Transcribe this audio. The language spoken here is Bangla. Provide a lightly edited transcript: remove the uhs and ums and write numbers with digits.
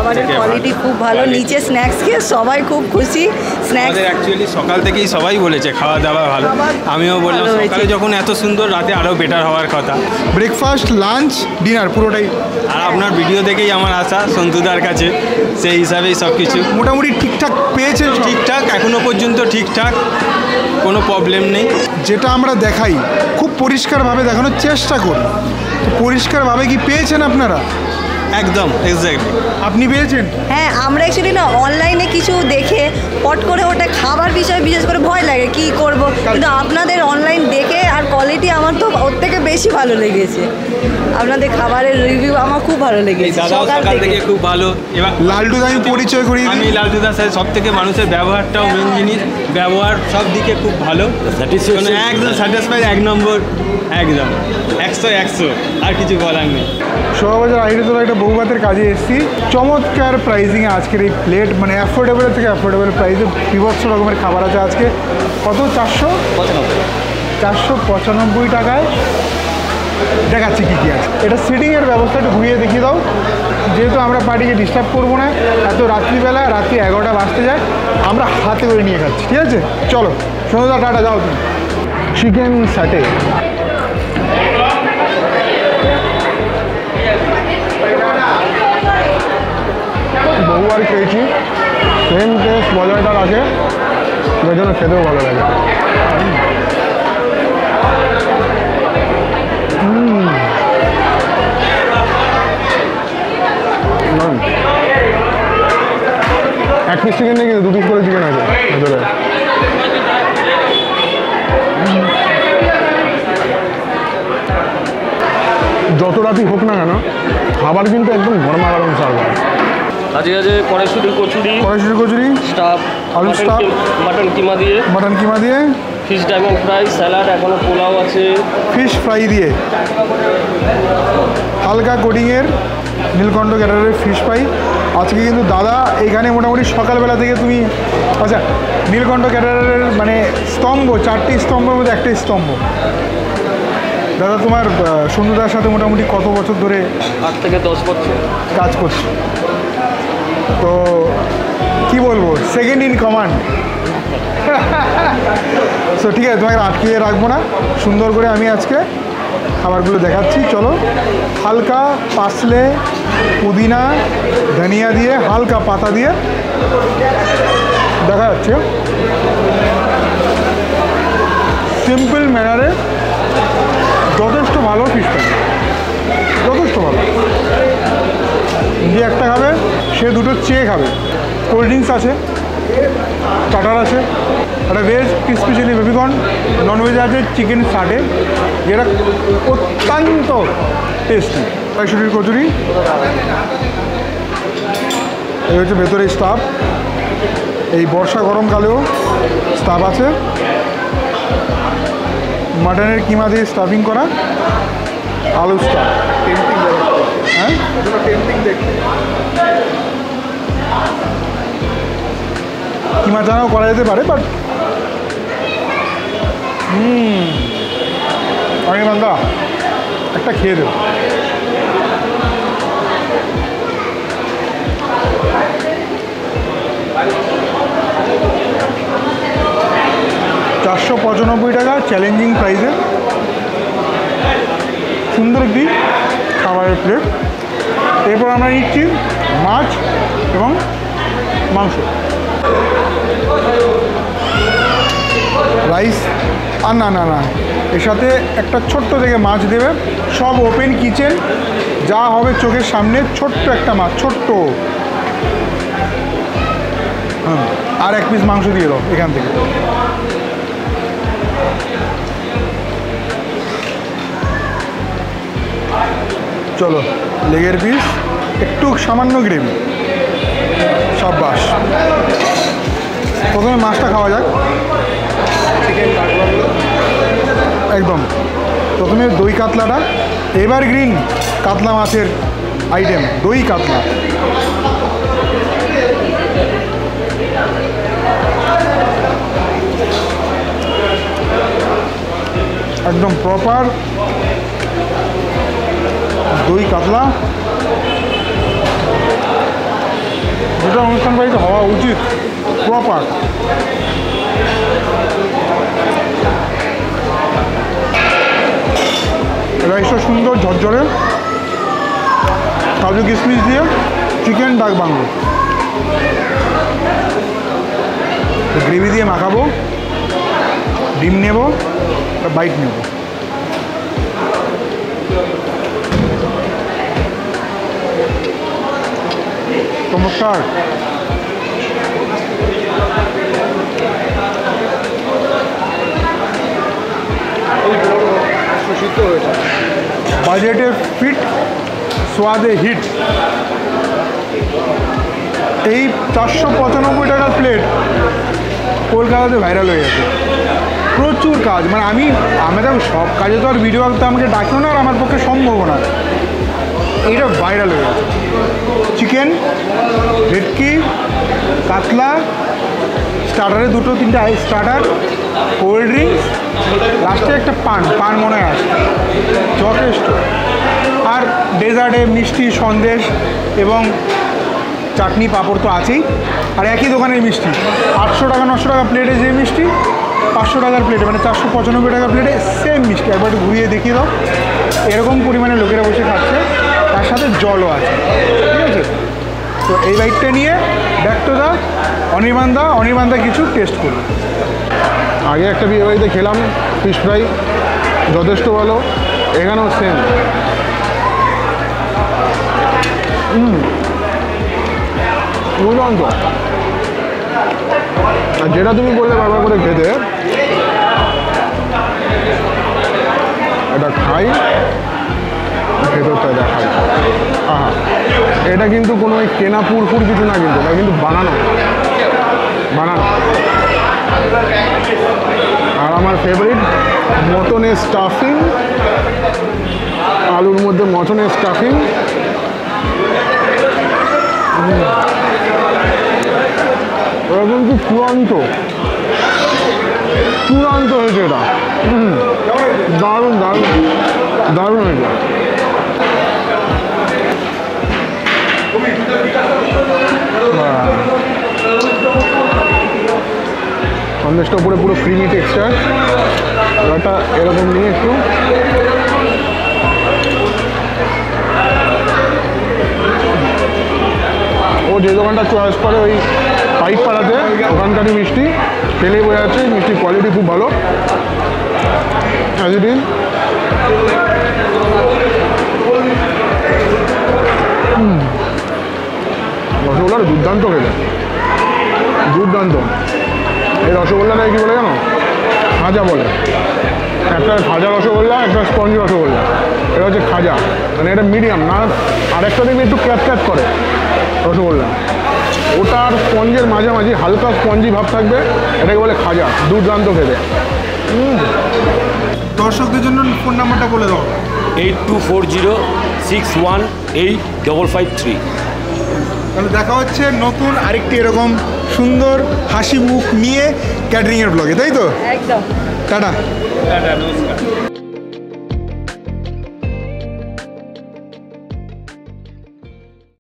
খাবারের কোয়ালিটি খুব ভালো, নিচে স্ন্যাক্স খেয়ে সবাই খুব খুশি। স্ন্যাক্স অ্যাকচুয়ালি সকাল থেকেই সবাই বলেছে খাওয়া দাওয়া ভালো, আমিও বললাম সকালে যখন এত সুন্দর রাতে আরও বেটার হওয়ার কথা। ব্রেকফাস্ট, লাঞ্চ, ডিনার পুরোটাই। আর আপনার ভিডিও দেখেই আমার আশা সন্তুদার কাছে, সেই হিসাবেই সব কিছু মোটামুটি ঠিকঠাক পেয়েছেন? ঠিকঠাক, এখনও পর্যন্ত ঠিকঠাক, কোনো প্রবলেম নেই। যেটা আমরা দেখাই খুব পরিষ্কারভাবে দেখানোর চেষ্টা করি, পরিষ্কারভাবে কি পেয়েছেন আপনারা? একদম এক্স্যাক্টলি। আপনি পেয়েছেন? হ্যাঁ, আমরা অ্যাকচুয়ালি না অনলাইনে কিছু দেখে পট করে ওটা খাবার বিষয়ে বিশেষ করে ভয় লাগে কি করব, কিন্তু আপনাদের অনলাইন দেখে আর কোয়ালিটি আমার তো ওর থেকে বেশি ভালো লেগেছে। আপনাদের খাবারের রিভিউ আমার খুব ভালো লেগেছে সকাল থেকে খুব ভালো। এবার লালটুদা আমি পরিচয় করি, আমি লালটুদার সাথে সব থেকে মানুষের ব্যবহারটাও মেন জিনিস, ব্যবহার সব দিকে খুব ভালো, একদম স্যাটিসফাইড, 1 নম্বর, একদম 100 আর কিছু বলার নেই। শোভাবাজার আইডিয়াতলা একটা বউভাতের কাজে এসেছি, চমৎকার প্রাইজিংয়ে আজকের এই প্লেট, মানে অ্যাফোর্ডেবলের থেকে অ্যাফোর্ডেবল প্রাইসে বিভৎস রকমের খাবার আছে আজকে। কত? 495 টাকায় দেখাচ্ছি কী কী আছে। এটা সিটিংয়ের ব্যবস্থা একটু ঘুরিয়ে দেখিয়ে দাও, যেহেতু আমরা পার্টিকে ডিস্টার্ব করবো না, এত রাত্রিবেলা, রাত্রি 11টা বাজতে যায়, আমরা হাতে করে নিয়ে খাচ্ছি, ঠিক আছে? চলো সন্ধ্যা, টাটা, যাও তুমি। চিকেন স্যাটে, বহুবার খেয়েছি, সেম টেস্ট মজাটার আছে, ওই জন্য খেতেও ভালো লাগে। এক পিস চিকেন নেই, কিন্তু 2 পিস করে চিকেন আছে ভেতরে। যত রাতই হোক না কেন, খাবার কিন্তু একদম গরমা গরম সার্ভ হয়। আজকে আছে কড়াইশুঁটির কচুরি, স্টাফ, আলু স্টাফ, মাটন কিমা দিয়ে, ফিশ ডায়মন্ড ফ্রাই, স্যালাড, এখনো পোলাও আছে, ফিশ ফ্রাই দিয়ে, হালকা কোটিংয়ের নীলকণ্ঠ ক্যাটারের ফিশ ফ্রাই। আজকে কিন্তু দাদা এখানে মোটামুটি সকালবেলা থেকে তুমি, আচ্ছা নীলকণ্ঠ ক্যাটারের মানে স্তম্ভ, 4টি স্তম্ভের মধ্যে একটাই স্তম্ভ। দাদা তোমার সন্ধ্যুদার সাথে মোটামুটি কত বছর ধরে? 8 থেকে 10 বছর কাজ করছো, তো কি বলবো, সেকেন্ড ইন কমান্ড। সো ঠিক আছে, তোমাকে আটকিয়ে রাখবো না, সুন্দর করে আমি আজকে খাবারগুলো দেখাচ্ছি। চলো, হালকা পাসলে, পুদিনা, ধনিয়া দিয়ে, হালকা পাতা দিয়ে দেখা যাচ্ছে, সিম্পল ম্যানারে যথেষ্ট ভালো ফিশ ফ্রাই, যথেষ্ট ভালো। যে একটা খাবে সে দুটো চেয়ে খাবে। কোল্ড ড্রিঙ্কস আছে, স্টার্টার আছে, একটা veg crispy chilli baby corn, non veg আছে চিকেন স্যাটে, যেটা অত্যন্ত টেস্টি। কড়াইশুঁটির কচুরি, এই হচ্ছে ভেতরে স্টাফ, এই বর্ষা গরমকালেও স্টাফ আছে। মাটনের কিমা দিয়ে স্টাফিং করা, আলু স্টাফ, হ্যাঁ কিমা চানাও করা যেতে পারে, বাট অনির্বাণদা একটা খেয়ে দেব। $495 চ্যালেঞ্জিং প্রাইসে সুন্দর একটি খাবারের প্লেট। এরপর আমরা নিচ্ছি মাছ এবং মাংস, রাইস, আর না এর সাথে একটা ছোট্ট থেকে মাছ দেবে, সব ওপেন কিচেন, যা হবে চোখের সামনে, ছোট্ট একটা মাছ, ছোট্ট, আর 1 পিস মাংস দিয়ে দাও এখান থেকে। চলো, লেগের পিস, একটু সামান্য গ্রেভি, সাব্বাস। প্রথমে মাছটা খাওয়া যাক, একদম প্রথমে দই কাতলাটা, এভারগ্রিন কাতলা মাছের আইটেম, দই কাতলা। একদম প্রপার দই কাতলা, যেটা অনুষ্ঠান বাড়িতে হওয়া উচিত, প্রপার। রাইসটা সুন্দর ঝরঝরে, কাজু কিশমিশ দিয়ে চিকেন ডাক বাংলো, গ্রেভি দিয়ে মাখাবো, ডিম নেব, বাইট নেব। চমৎকার। বাজেটে ফিট, স্বাদে হিট। এই 495 টাকার প্লেট কলকাতাতে ভাইরাল হয়ে গেছে। প্রচুর কাজ, মানে আমি তো সব কাজে তো আর ভিডিও আঁকতে আমাকে ডাকিও না, আর আমার পক্ষে সম্ভব না। এইটা ভাইরাল হয়ে গেছে। চিকেন, ভেটকি, কাতলা, স্টার্টারে 2-3টে স্টার্টার, কোল্ড ড্রিঙ্কস, লাস্টে একটা পান মনে আছে, যথেষ্ট। আর ডেজার্টে মিষ্টি, সন্দেশ এবং চাটনি পাঁপড় তো আছেই। আর একই দোকানের মিষ্টি 800 টাকা 900 টাকা প্লেটে যে মিষ্টি, 500 টাকার প্লেটে, মানে 495 টাকার প্লেটে সেম মিষ্টি। একবার একটু ঘুরিয়ে দেখিয়ে দাও। এরকম পরিমাণে লোকেরা বসে খাচ্ছে, তার সাথে জলও আছে, ঠিক আছে? তো এই বাইকটা নিয়ে ব্যাক টু দা অনির্বাণদা কিছু টেস্ট করুন। আগে একটা বিয়ে বাড়িতে খেলাম ফিশ ফ্রাই, যথেষ্ট ভালো। এখানেও সেম। দুর্দান্ত। আর যেটা তুমি বললে বারবার করে খেতে, এটা খাই, ভেতরটা দেখাই। আহা, এটা কিন্তু কোনো ওই কেনা পুরপুর কিছু না, কিন্তু এটা কিন্তু বানানো। আর আমার ফেভারিট মটনের স্টাফিং, আলুর মধ্যে মটনের স্টাফিং। ওরা কিন্তু চূড়ান্ত হয়েছে এটা। দারুণ হয়েছে। সন্দেশটা উপরে পুরো ক্রিমি টেক্সচার। ওটা এরকম নিয়ে একটু ও যে দোকানটা চয়েস করে ওই পাইপ পাড়াতে, ওখানকারই মিষ্টি খেলেই বোঝা যাচ্ছে মিষ্টির কোয়ালিটি খুব ভালো। রসগোল্লার দুর্দান্ত খেলে, দুর্দান্ত। এই রসগোল্লাটা কি বলে জানো? খাজা বলে। একটা খাজা রসগোল্লা, একটা স্পঞ্জ রসগোল্লা। এটা হচ্ছে খাজা, মানে এটা মিডিয়াম না। আরেকটা দেখবি একটু ক্যাপ করে রসগোল্লা, ওটার স্পঞ্জের মাঝামাঝি হালকা স্পঞ্জি ভাব থাকবে, এটাকে বলে খাজা। দুর্দান্ত খেতে। দর্শকদের জন্য ফোন নাম্বারটা বলে দাও। 8240618553। তাহলে দেখা হচ্ছে নতুন আরেকটি এরকম সুন্দর হাসি মুখ নিয়ে ক্যাটারিংয়ের ব্লগে, তাই তো? একদম। টাটা। টাটা, নমস্কার।